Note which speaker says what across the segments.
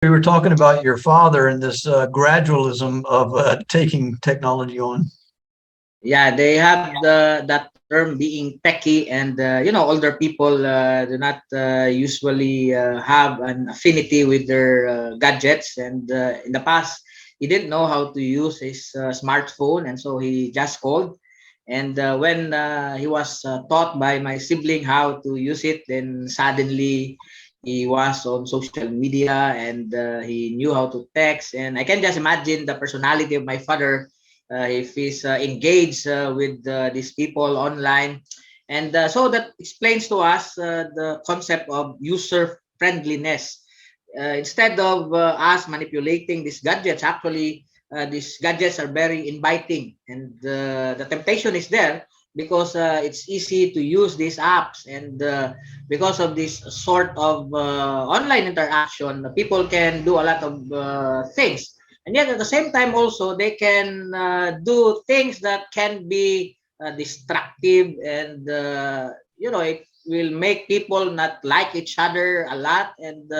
Speaker 1: We were talking about your father and this gradualism of taking technology on.
Speaker 2: Yeah, they have that term being techie, and older people do not usually have an affinity with their gadgets. And in the past, he didn't know how to use his smartphone, and so he just called. And when he was taught by my sibling how to use it, then suddenly he was on social media, and he knew how to text. And I can just imagine the personality of my father if he's engaged with these people online. And so that explains to us the concept of user friendliness. Instead of us manipulating these gadgets, actually, these gadgets are very inviting, and the temptation is there because it's easy to use these apps, and because of this sort of online interaction, people can do a lot of things, and yet at the same time also they can do things that can be destructive, and it will make people not like each other a lot, and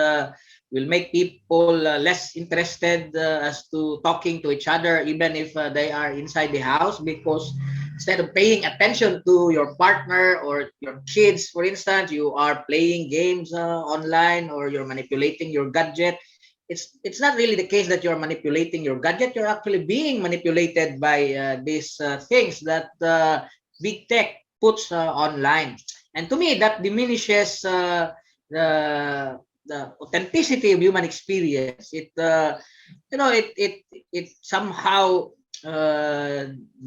Speaker 2: will make people less interested as to talking to each other even if they are inside the house, because instead of paying attention to your partner or your kids, for instance, you are playing games online, or you're manipulating your gadget. It's not really the case that you're manipulating your gadget. You're actually being manipulated by these things that big tech puts online. And to me, that diminishes the authenticity of human experience. It somehow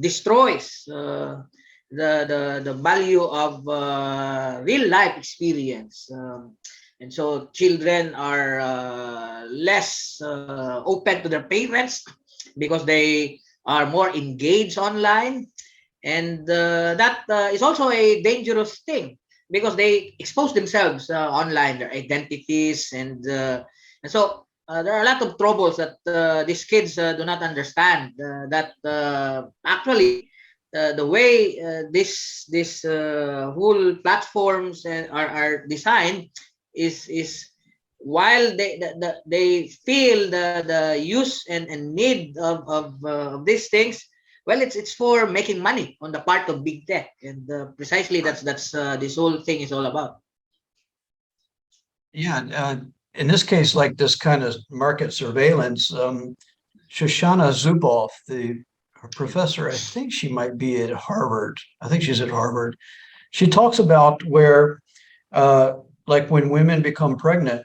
Speaker 2: destroys the value of real life experience. And so children are less open to their parents because they are more engaged online, and that is also a dangerous thing because they expose themselves online, their identities, and so there are a lot of troubles that these kids do not understand. That actually the way this whole platforms are designed is while they feel the use and need of these things. Well, it's for making money on the part of big tech, and precisely that's this whole thing is all about.
Speaker 1: Yeah, in this case, like this kind of market surveillance, Shoshana Zuboff, the professor, I think she might be at Harvard. I think she's at Harvard. She talks about where, uh, like when women become pregnant,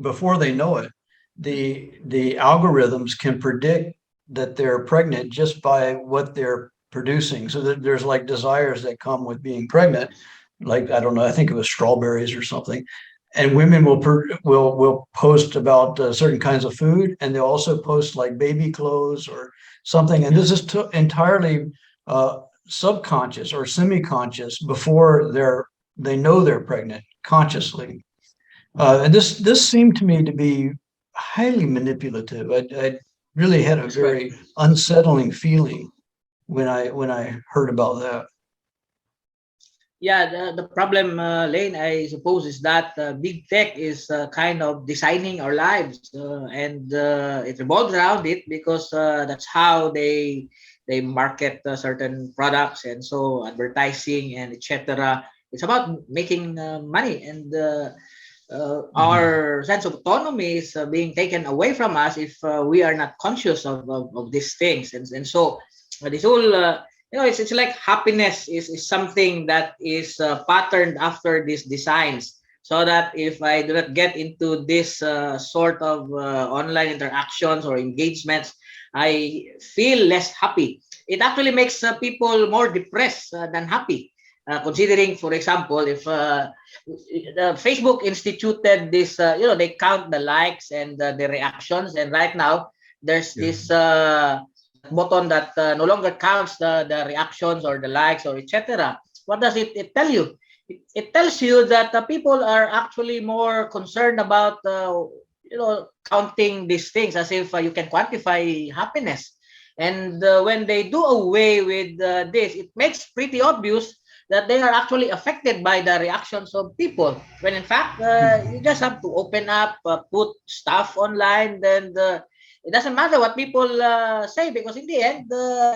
Speaker 1: before they know it, the algorithms can predict that they're pregnant just by what they're producing. So that there's like desires that come with being pregnant, like I don't know, I think it was strawberries or something. And women will post about certain kinds of food, and they'll also post like baby clothes or something. And this is entirely subconscious or semi-conscious before they know they're pregnant consciously. And this seemed to me to be highly manipulative. I really had a
Speaker 2: That's correct.
Speaker 1: very unsettling feeling when I heard about that.
Speaker 2: Yeah, the problem, Lane, I suppose, is that big tech is kind of designing our lives, and it revolves around it because that's how they market certain products, and so advertising and etc. It's about making money, and
Speaker 1: Mhm.
Speaker 2: our sense of autonomy is being taken away from us if we are not conscious of these things, and so this whole it's like happiness is something that is patterned after these designs, so that if I do not get into this sort of online interactions or engagements, I feel less happy. It actually makes people more depressed than happy, considering, for example, if Facebook instituted this, they count the likes and the reactions, and right now there's
Speaker 1: Yeah.
Speaker 2: this that button that no longer counts the reactions or the likes or etc. What does it tell you? It tells you that people are actually more concerned about counting these things as if you can quantify happiness. And when they do away with this, it makes pretty obvious that they are actually affected by the reactions of people. When in fact, you just have to open up, put stuff online, then it doesn't matter what people say, because in the end,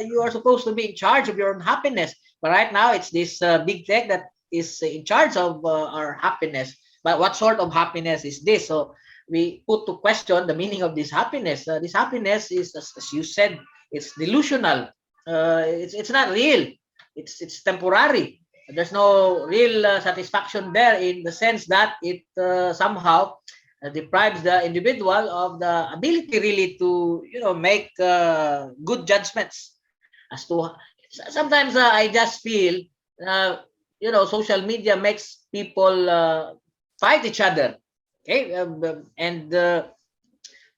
Speaker 2: you are supposed to be in charge of your own happiness. But right now, it's this big tech that is in charge of our happiness. But what sort of happiness is this? So we put to question the meaning of this happiness. This happiness is, as you said, it's delusional. It's not real. It's temporary. There's no real satisfaction there, in the sense that it somehow deprives the individual of the ability really to make good judgments as to. Sometimes I just feel uh, social media makes people fight each other. Okay, and a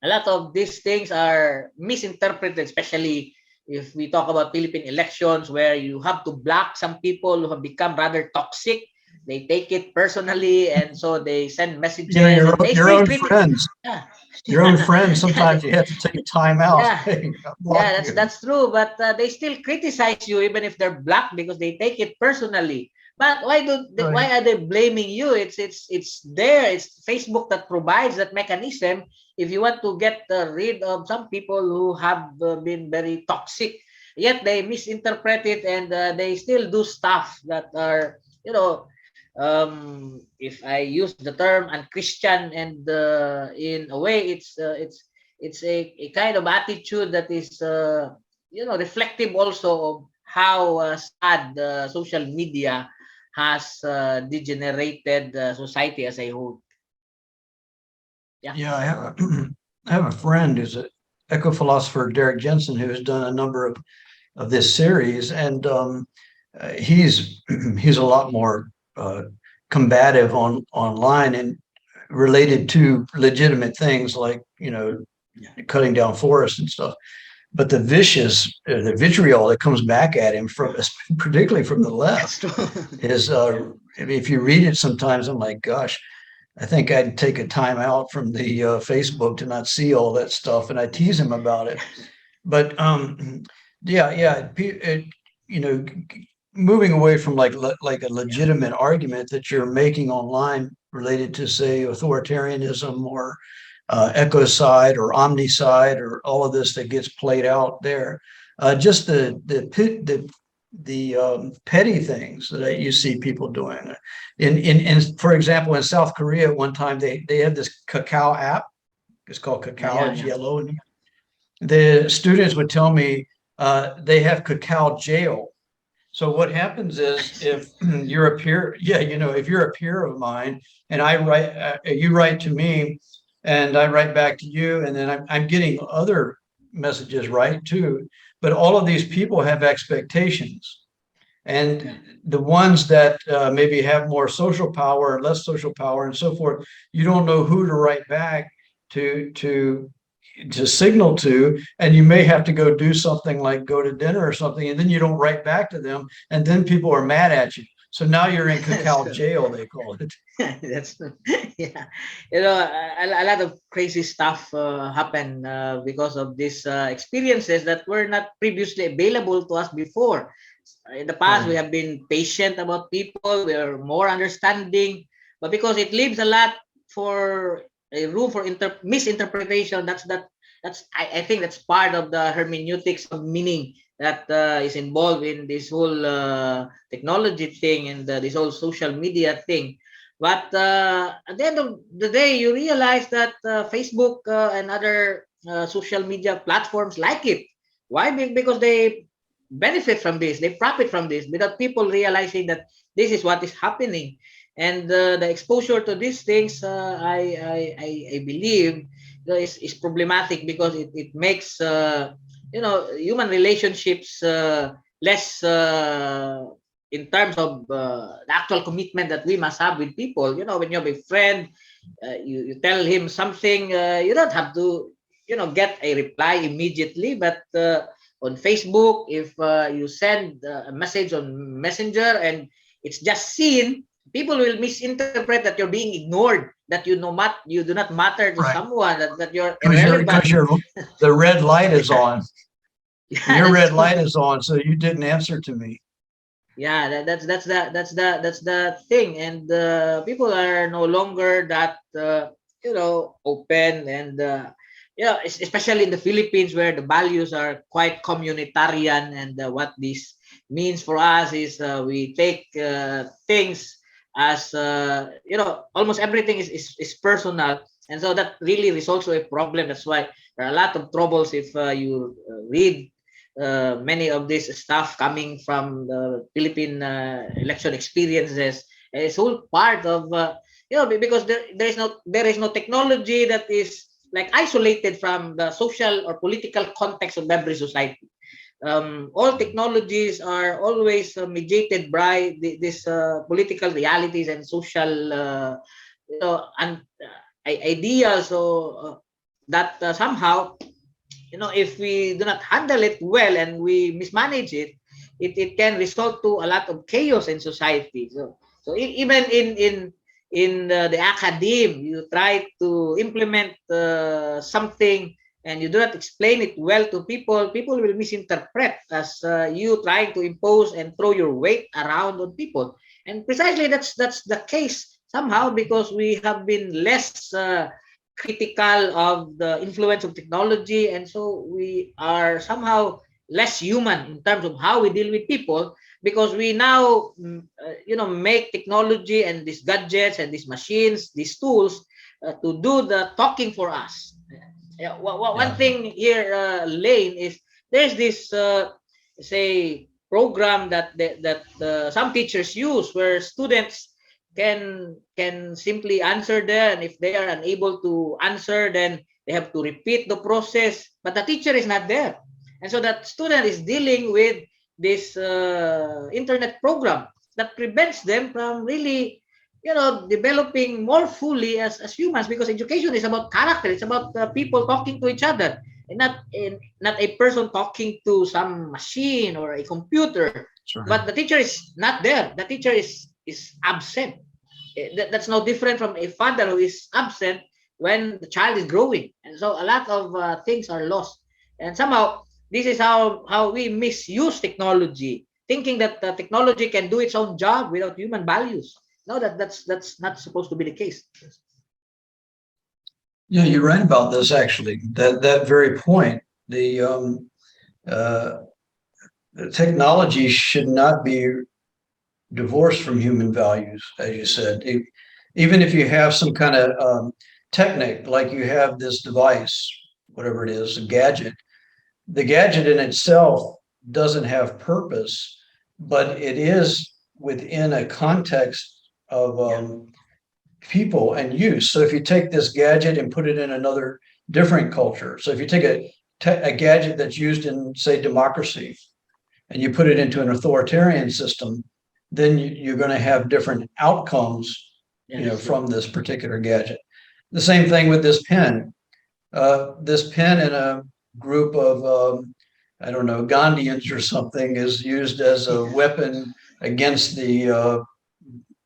Speaker 2: lot of these things are misinterpreted, especially if we talk about Philippine elections, where you have to block some people who have become rather toxic. They take it personally, and so they send
Speaker 1: You know,
Speaker 2: messages, and they
Speaker 1: your
Speaker 2: still
Speaker 1: own
Speaker 2: critic.
Speaker 1: friends,
Speaker 2: Yeah,
Speaker 1: your own
Speaker 2: yeah,
Speaker 1: friends.
Speaker 2: yeah,
Speaker 1: Sometimes you have to take time out.
Speaker 2: yeah.
Speaker 1: They block
Speaker 2: Yeah, that's
Speaker 1: you.
Speaker 2: that's true. But they still criticize you even if they're black, because they take it personally. But why
Speaker 1: Right.
Speaker 2: are they blaming you? It's there. It's Facebook that provides that mechanism. If you want to get rid of some people who have been very toxic, yet they misinterpret it, and they still do stuff that are, if I use the term unchristian, and in a way it's a kind of attitude that is reflective also of how sad social media has degenerated society as a whole. Yeah.
Speaker 1: Yeah, I have a friend who's a eco philosopher, Derek Jensen, who has done a number of this series, and he's he's a lot more combative online and related to legitimate things like cutting down forests and stuff. But the vitriol that comes back at him from, particularly from the
Speaker 2: That's
Speaker 1: left,
Speaker 2: true.
Speaker 1: is I mean, if you read it, sometimes I'm like, gosh, I think I'd take a time out from the Facebook to not see all that stuff, and I tease him about it. But yeah, you know, moving away from like a
Speaker 2: Yeah.
Speaker 1: legitimate argument that you're making online related to, say, authoritarianism or ecocide or omnicide or all of this that gets played out there. Just the petty things that you see people doing. In for example, in South Korea, at one time they had this cacao app. It's called Cacao.
Speaker 2: Yeah,
Speaker 1: It's
Speaker 2: yeah.
Speaker 1: yellow, and the students would tell me they have cacao jail. So what happens is, if you're a peer, yeah, if you're a peer of mine, and I write, you write to me, and I write back to you, and then I'm getting other messages, right, too. But all of these people have expectations,
Speaker 2: Yeah.
Speaker 1: and the ones that maybe have more social power and less social power and so forth, you don't know who to write back to signal to, and you may have to go do something like go to dinner or something, and then you don't write back to them, and then people are mad at you. So now you're in
Speaker 2: That's
Speaker 1: cacao
Speaker 2: true.
Speaker 1: jail, they call it.
Speaker 2: That's yeah. A lot of crazy stuff happen because of these experiences that were not previously available to us before. In the past, we
Speaker 1: Right.
Speaker 2: have been patient about people. We are more understanding, but because it leaves a lot for a room for misinterpretation. I think that's part of the hermeneutics of meaning that is involved in this whole technology thing, and this whole social media thing. But at the end of the day, you realize that Facebook and other social media platforms like it. Why? Because they benefit from this, they profit from this, without people realizing that this is what is happening. And the exposure to these things, I believe, is problematic, because it makes human relationships less in terms of the actual commitment that we must have with people. When you have a friend, you tell him something, you don't have to get a reply immediately. But on Facebook, if you send a message on Messenger and it's just seen, people will misinterpret that you're being ignored, that you do not matter to
Speaker 1: Right.
Speaker 2: someone, that you're
Speaker 1: Because
Speaker 2: irrelevant.
Speaker 1: the red light is
Speaker 2: Yeah,
Speaker 1: on.
Speaker 2: yeah,
Speaker 1: Your
Speaker 2: that's
Speaker 1: red
Speaker 2: true.
Speaker 1: light is on, so you didn't answer to me.
Speaker 2: Yeah, that's the thing, and people are no longer that open, and especially in the Philippines, where the values are quite communitarian, and what this means for us is we take things as almost everything is personal, and so that really is also a problem. That's why there are a lot of troubles if you read many of this stuff coming from the Philippine election experiences. It's all part of because there is no technology that is like isolated from the social or political context of every society. All technologies are always mediated by these political realities and social and ideas. So that somehow if we do not handle it well and we mismanage it, it can result to a lot of chaos in society. Even in the academe, you try to implement something and you do not explain it well to people, people will misinterpret as you trying to impose and throw your weight around on people. And precisely that's the case somehow, because we have been less critical of the influence of technology, and so we are somehow less human in terms of how we deal with people, because we now make technology and these gadgets and these machines, these tools, to do the talking for us. Yeah, one
Speaker 1: Yeah.
Speaker 2: thing here, Layne, is there's this say program that some teachers use, where students can simply answer there, and if they are unable to answer, then they have to repeat the process, but the teacher is not there, and so that student is dealing with this internet program that prevents them from really developing more fully as humans, because education is about character, it's about people talking to each other, and not a person talking to some machine or a computer.
Speaker 1: Sorry.
Speaker 2: But the teacher is not there, the teacher is absent. That's no different from a father who is absent when the child is growing, and so a lot of things are lost. And somehow this is how we misuse technology, thinking that the technology can do its own job without human values. No, that's not supposed to be the case.
Speaker 1: Yeah, you're right about this actually. That very point. Uh, the technology should not be divorced from human values, as you said. Even if you have some kind of technique, like you have this device, whatever it is, a gadget, the gadget in itself doesn't have purpose, but it is within a context of people and use. So if you take this gadget and put it in another different culture, so if you take a gadget that's used in, say, democracy, and you put it into an authoritarian system, then you're going to have different outcomes,
Speaker 2: Yes.
Speaker 1: from this particular gadget. The same thing with this pen. This pen in a group of, I don't know, Gandhians or something is used as a weapon against the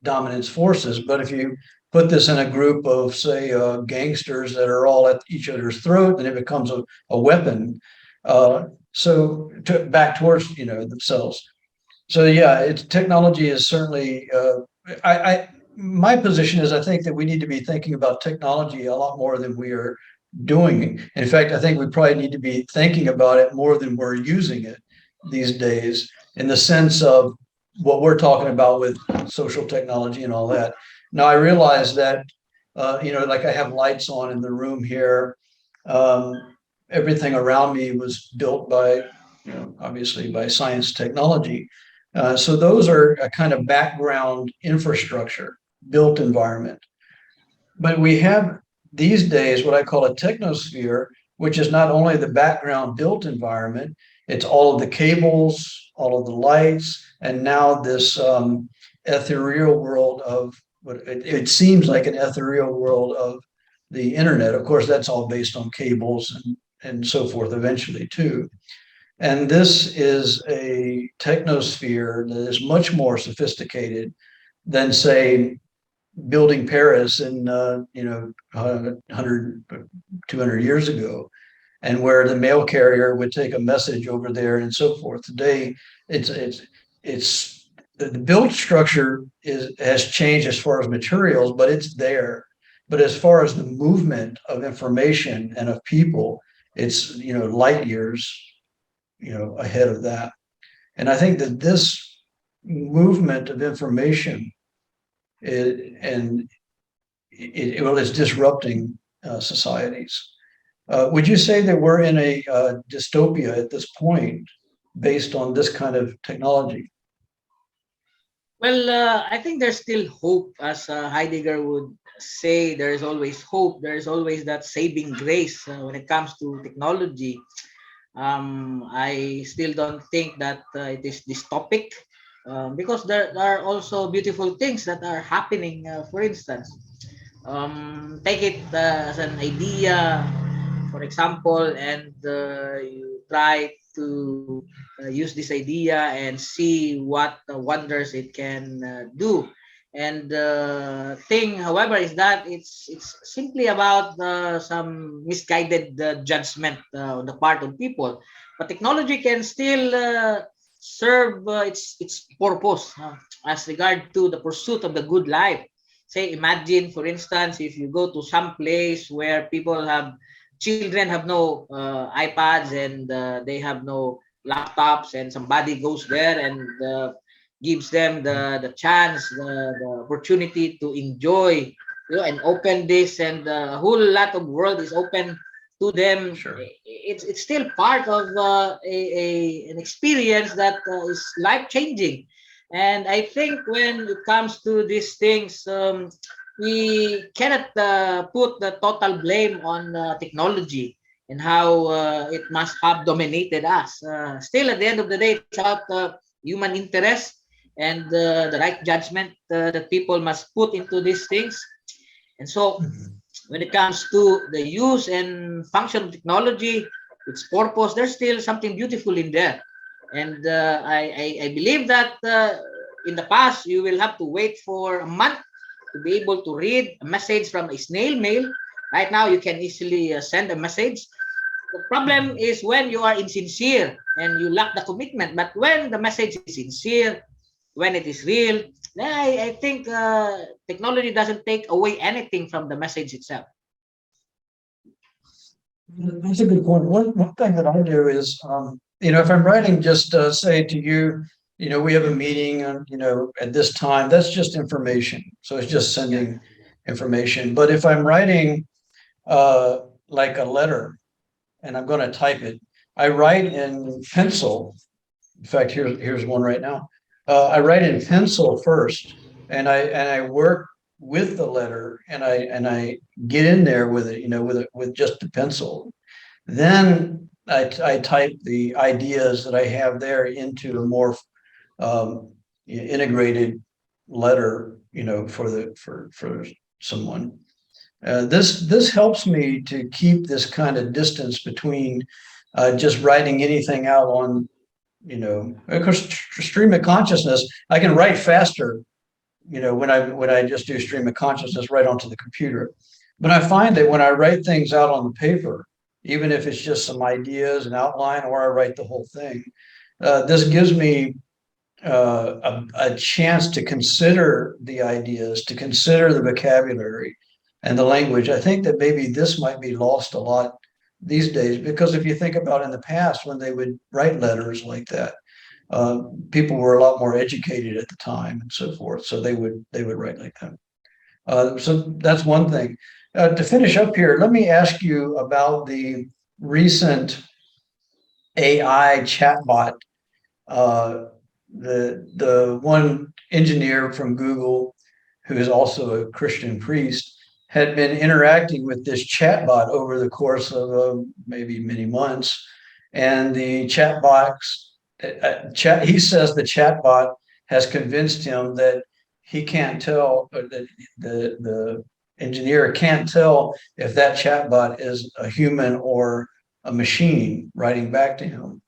Speaker 1: dominance forces. But if you put this in a group of, say, gangsters that are all at each other's throat, then it becomes a weapon. Back towards themselves. So yeah, technology is certainly. I My position is I think that we need to be thinking about technology a lot more than we are doing. In fact, I think we probably need to be thinking about it more than we're using it these days, in the sense of what we're talking about with social technology and all that. Now, I realize that, like I have lights on in the room here. Um, Everything around me was built by, obviously by science technology. So those are a kind of background infrastructure, built environment. But we have these days what I call a technosphere, which is not only the background built environment, it's all of the cables, all of the lights, and now this ethereal world of what it seems like an ethereal world of the internet. Of course, that's all based on cables and so forth eventually too. And this is a technosphere that is much more sophisticated than, say, building Paris in 100, 200 years ago, and where the mail carrier would take a message over there and so forth. Today, it's it's the build structure has changed as far as materials, but it's there. But as far as the movement of information and of people, it's light years ahead of that. And I think that this movement of information is disrupting societies. Would you say that we're in a dystopia at this point based on this kind of technology?
Speaker 2: Well, I think there's still hope, as Heidegger would say. There is always hope. There is always that saving grace when it comes to technology. I still don't think that it is dystopic, because there are also beautiful things that are happening. For instance, take it as an idea, for example, and you try to use this idea and see what wonders it can do. And the thing, however, is that it's simply about some misguided judgment on the part of people. But technology can still serve its purpose as regard to the pursuit of the good life. Say, imagine, for instance, if you go to some place where children have no iPads, and they have no laptops, and somebody goes there and gives them the chance, the opportunity to enjoy, and open this, and a whole lot of world is open to them.
Speaker 1: Sure.
Speaker 2: It's still part of an experience that is life changing. And I think when it comes to these things, we cannot put the total blame on technology and how it must have dominated us. Still, at the end of the day, it's about human interest and the right judgment that people must put into these things. And so, when it comes to the use and function of technology, its purpose, there's still something beautiful in there. And I believe that in the past, you will have to wait for a month to be able to read a message from a snail mail. Right now, you can easily send a message. The problem is when you are insincere and you lack the commitment. But when the message is sincere, when it is real, then I think technology doesn't take away anything from the message itself.
Speaker 1: That's a good point. One thing that I do is, if I'm writing, just say to you, we have a meeting, at this time, that's just information. So it's just sending information. But if I'm writing like a letter and I'm going to type it, I write in pencil. In fact, here's one right now. I write in pencil first, and I work with the letter, and I get in there with it, with just the pencil. Then I type the ideas that I have there into a more integrated letter, for someone. This helps me to keep this kind of distance between just writing anything out on, of course, stream of consciousness. I can write faster, when I just do stream of consciousness right onto the computer. But I find that when I write things out on the paper, even if it's just some ideas, an outline, or I write the whole thing, this gives me a chance to consider the ideas, to consider the vocabulary and the language. I think that maybe this might be lost a lot these days, because if you think about in the past when they would write letters like that, people were a lot more educated at the time and so forth, so they would write like that. So that's one thing. To finish up here, let me ask you about the recent AI chatbot. The one engineer from Google, who is also a Christian priest, had been interacting with this chatbot over the course of maybe many months, and the he says the chatbot has convinced him that he can't tell, that the engineer can't tell if that chatbot is a human or a machine writing back to him.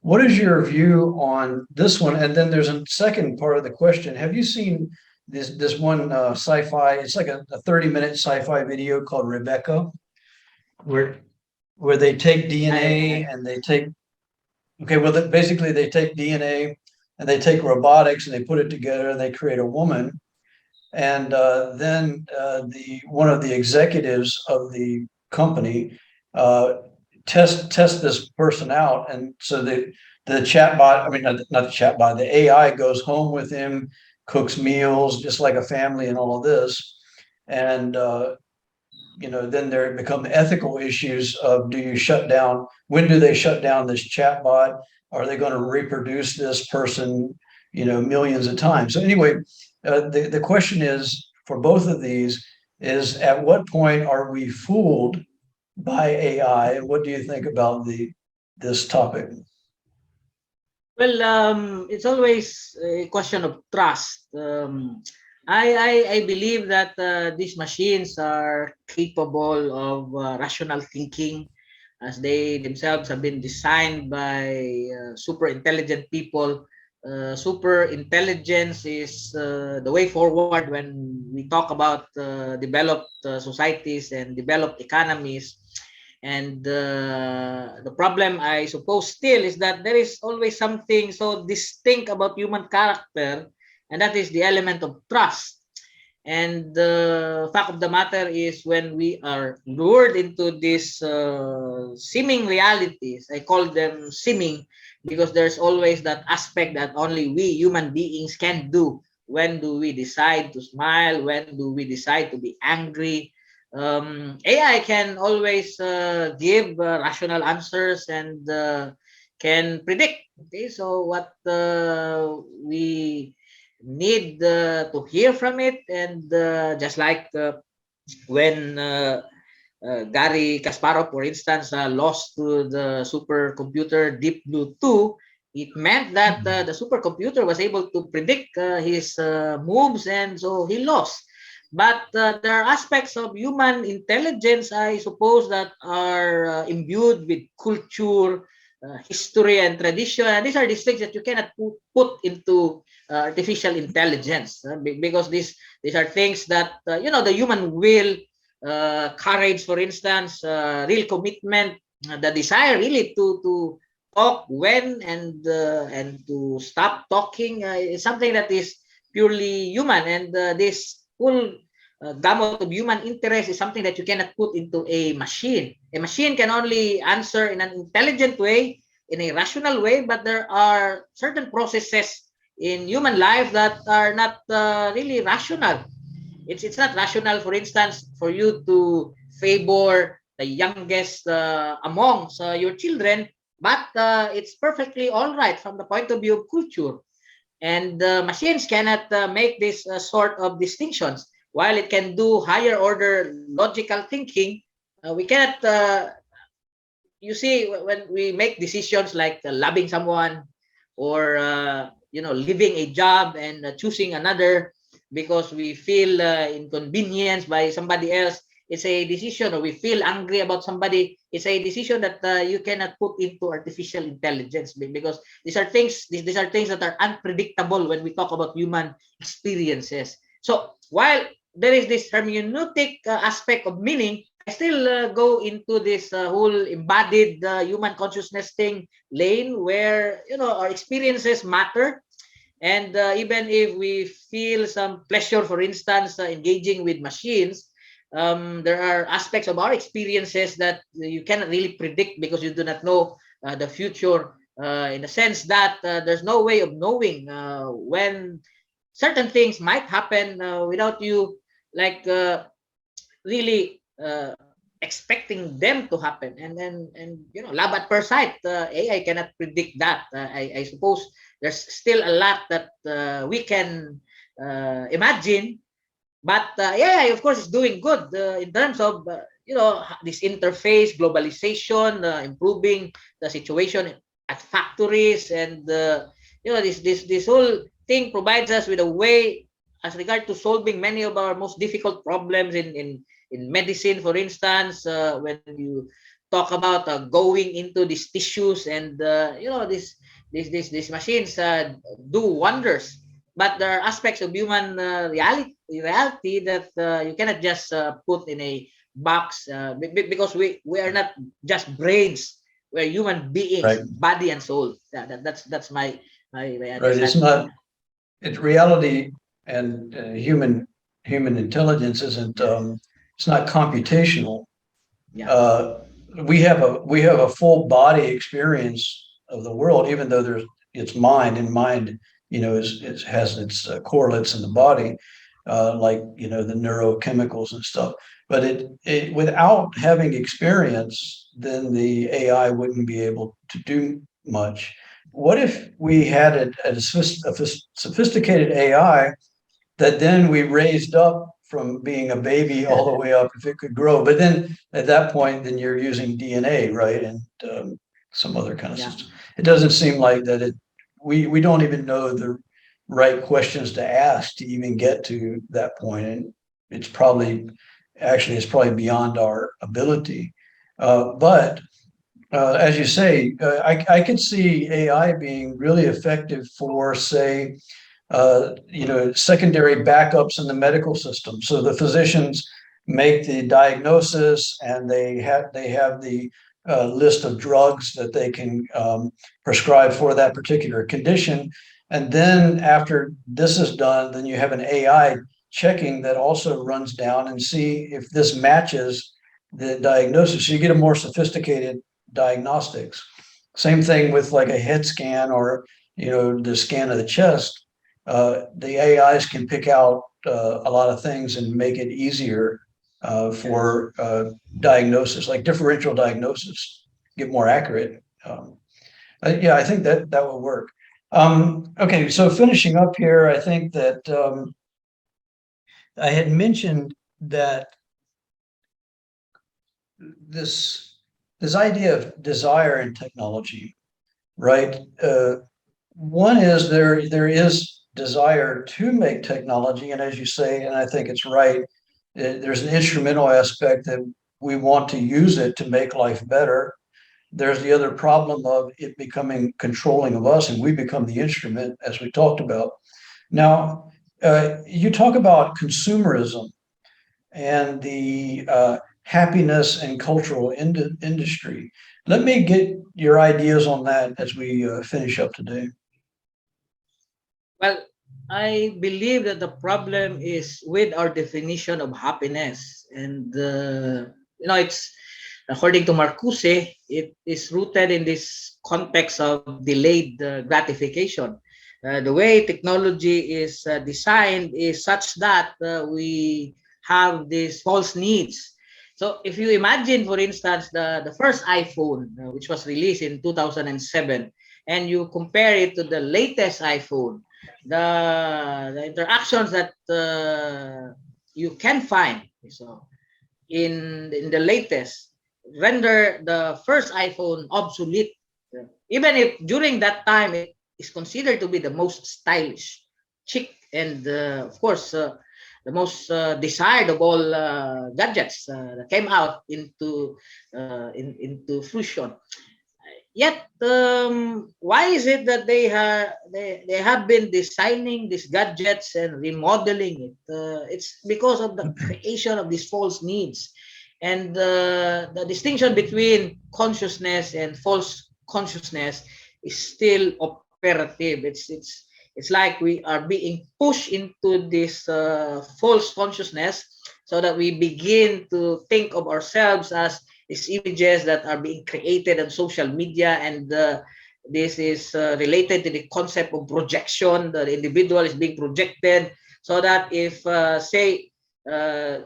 Speaker 1: What is your view on this one? And then there's a second part of the question. Have you seen this one sci-fi? It's like a 30-minute sci-fi video called Rebecca, where they take DNA and they take, basically they take DNA and they take robotics and they put it together and they create a woman. And then the one of the executives of the company uh, test this person out, and so the chatbot, I mean not the chatbot, the AI goes home with him, cooks meals just like a family, and all of this, and then there become ethical issues of do you shut down? When do they shut down this chatbot? Are they going to reproduce this person, millions of times? So anyway, the question is for both of these is at what point are we fooled by AI? And what do you think about this topic?
Speaker 2: Well, it's always a question of trust. I believe that these machines are capable of rational thinking, as they themselves have been designed by super intelligent people. Super intelligence is the way forward when we talk about developed societies and developed economies. And the problem, I suppose, still is that there is always something so distinct about human character, and that is the element of trust. And the fact of the matter is, when we are lured into these seeming realities, I call them seeming because there's always that aspect that only we human beings can do. When do we decide to smile? When do we decide to be angry? AI can always give rational answers and can predict. Okay, so what we need to hear from it, and just like when Gary Kasparov, for instance, lost to the supercomputer Deep Blue 2, it meant that the supercomputer was able to predict his moves, and so he lost. But there are aspects of human intelligence, I suppose, that are imbued with culture, history, and tradition. And these are these things that you cannot put into artificial intelligence, because these are things that the human will, courage, for instance, real commitment, the desire really to talk when and to stop talking is something that is purely human, and this full gamut of human interest is something that you cannot put into a machine. A machine can only answer in an intelligent way, in a rational way, but there are certain processes in human life that are not really rational. It's not rational, for instance, for you to favor the youngest amongst your children, but it's perfectly all right from the point of view of culture. And machines cannot make this sort of distinctions. While it can do higher order logical thinking, we cannot. You see, when we make decisions like loving someone, or leaving a job and choosing another because we feel inconvenienced by somebody else, it's a decision. Or we feel angry about somebody, it's a decision that you cannot put into artificial intelligence, because these are things that are unpredictable when we talk about human experiences. So while there is this hermeneutic aspect of meaning, I still go into this whole embodied human consciousness thing, Layne, where our experiences matter. And even if we feel some pleasure, for instance, engaging with machines, there are aspects of our experiences that you cannot really predict, because you do not know the future, in the sense that there's no way of knowing when certain things might happen without you, like really expecting them to happen. And love at first sight, AI cannot predict that. I suppose there's still a lot that we can imagine, but AI, of course, is doing good in terms of this interface, globalization, improving the situation at factories, and this whole thing provides us with a way as regard to solving many of our most difficult problems in medicine, for instance, when you talk about going into these tissues, and these machines do wonders. But there are aspects of human reality that you cannot just put in a box, because we are not just brains. We're human beings,
Speaker 1: Right.
Speaker 2: body and soul. Yeah, that's my by
Speaker 1: Right. It's
Speaker 2: understanding.
Speaker 1: not, it's reality, and human intelligence isn't,
Speaker 2: Yeah,
Speaker 1: it's not computational.
Speaker 2: yeah,
Speaker 1: uh, we have a full body experience of the world, even though there's it's mind, and mind, is has its correlates in the body, like the neurochemicals and stuff. But it without having experience, then the AI wouldn't be able to do much. What if we had a sophisticated AI that then we raised up from being a baby all the way up if it could grow? But then at that point, then you're using DNA, right? And some other kind of
Speaker 2: yeah,
Speaker 1: system. It doesn't seem like that we don't even know the right questions to ask to even get to that point. And it's probably, actually, it's probably beyond our ability. But as you say, I could see AI being really effective for, say, secondary backups in the medical system. So the physicians make the diagnosis, and they have the list of drugs that they can prescribe for that particular condition. And then after this is done, then you have an AI checking that also runs down and see if this matches the diagnosis. So you get a more sophisticated diagnostics. Same thing with like a head scan, or the scan of the chest. The AIs can pick out a lot of things and make it easier
Speaker 2: yes.
Speaker 1: for diagnosis, like differential diagnosis, get more accurate. Yeah, I think that will work. Okay, so finishing up here, I think that I had mentioned that this this idea of desire in technology, right? One is there is desire to make technology, and as you say, and I think it's right, there's an instrumental aspect that we want to use it to make life better. There's the other problem of it becoming controlling of us, and we become the instrument, as we talked about. Now, you talk about consumerism and the happiness and cultural industry. Let me get your ideas on that as we finish up today.
Speaker 2: Well, I believe that the problem is with our definition of happiness, and it's according to Marcuse, it is rooted in this context of delayed gratification. The way technology is designed is such that we have these false needs. So if you imagine, for instance, the first iPhone, which was released in 2007, and you compare it to the latest iPhone, the interactions that you can find, so in the latest, render the first iPhone obsolete. Even if during that time it is considered to be the most stylish, chic, and of course the most desired of all gadgets that came out into fruition. Yet, why is it that they have been designing these gadgets and remodeling it? It's because of the creation of these false needs, and the distinction between consciousness and false consciousness is still operative. It's like we are being pushed into this false consciousness, so that we begin to think of ourselves as these images that are being created on social media, and this is related to the concept of projection. The individual is being projected, so that if say the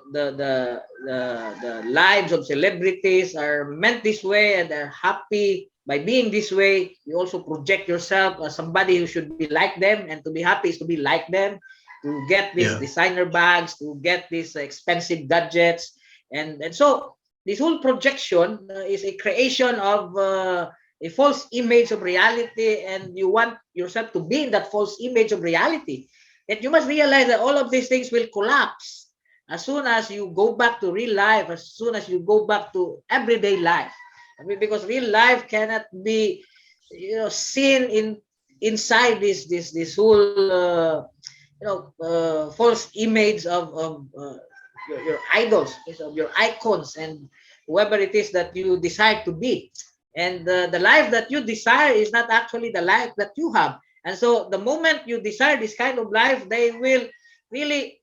Speaker 2: lives of celebrities are meant this way and they're happy by being this way, you also project yourself as somebody who should be like them, and to be happy is to be like them, to get these
Speaker 1: Yeah.
Speaker 2: designer bags, to get these expensive gadgets. And so this whole projection is a creation of a false image of reality, and you want yourself to be in that false image of reality. And you must realize that all of these things will collapse as soon as you go back to real life, as soon as you go back to everyday life. I mean, because real life cannot be, seen inside this whole false image of your idols, of your icons, and whoever it is that you decide to be. And the life that you desire is not actually the life that you have. And so the moment you desire this kind of life, they will really,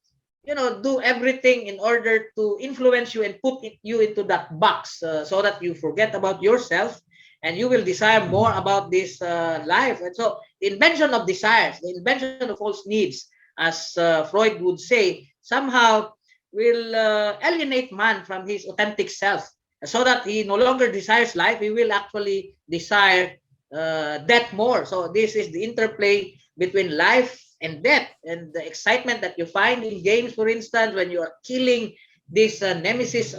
Speaker 2: do everything in order to influence you and put you into that box, so that you forget about yourself and you will desire more about this life. And so the invention of desires, the invention of false needs, as Freud would say, somehow will alienate man from his authentic self, so that he no longer desires life, he will actually desire death more. So this is the interplay between life and death, and the excitement that you find in games, for instance, when you are killing this nemesis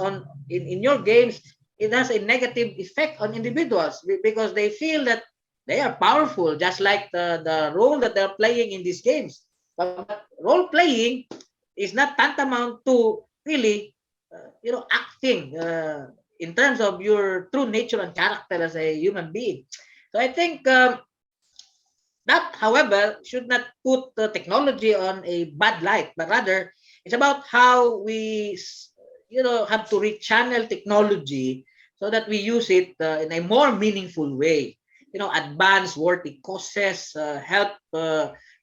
Speaker 2: in your games, it has a negative effect on individuals because they feel that they are powerful, just like the role that they're playing in these games. But role playing is not tantamount to really, acting in terms of your true nature and character as a human being. So I think that, however, should not put the technology on a bad light, but rather it's about how we, have to rechannel technology so that we use it in a more meaningful way. Advance worthy causes, help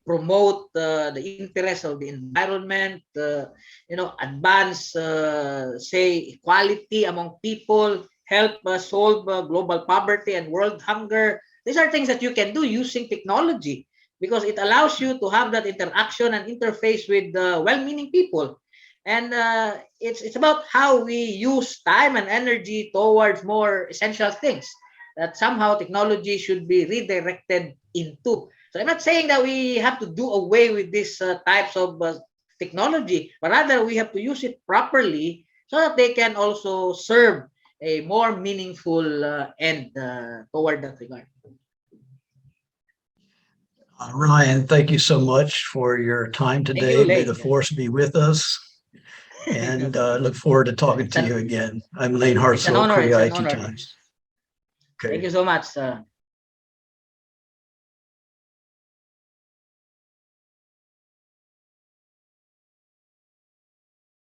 Speaker 2: promote the interests of the environment, advance, say, equality among people, help solve global poverty and world hunger. These are things that you can do using technology because it allows you to have that interaction and interface with well-meaning people. And it's about how we use time and energy towards more essential things that somehow technology should be redirected into. So I'm not saying that we have to do away with these types of technology, but rather we have to use it properly so that they can also serve a more meaningful end toward that regard.
Speaker 1: Ryan, thank you so much for your time
Speaker 2: Thank you,
Speaker 1: today. May the
Speaker 2: Layne.
Speaker 1: force be with us, and look forward to talking
Speaker 2: it's,
Speaker 1: to
Speaker 2: an,
Speaker 1: you again. I'm Layne
Speaker 2: it's an
Speaker 1: Hartsell,
Speaker 2: honor. It's
Speaker 1: Korea
Speaker 2: an
Speaker 1: IT
Speaker 2: honor.
Speaker 1: Times.
Speaker 2: Thank
Speaker 1: Okay.
Speaker 2: you so much.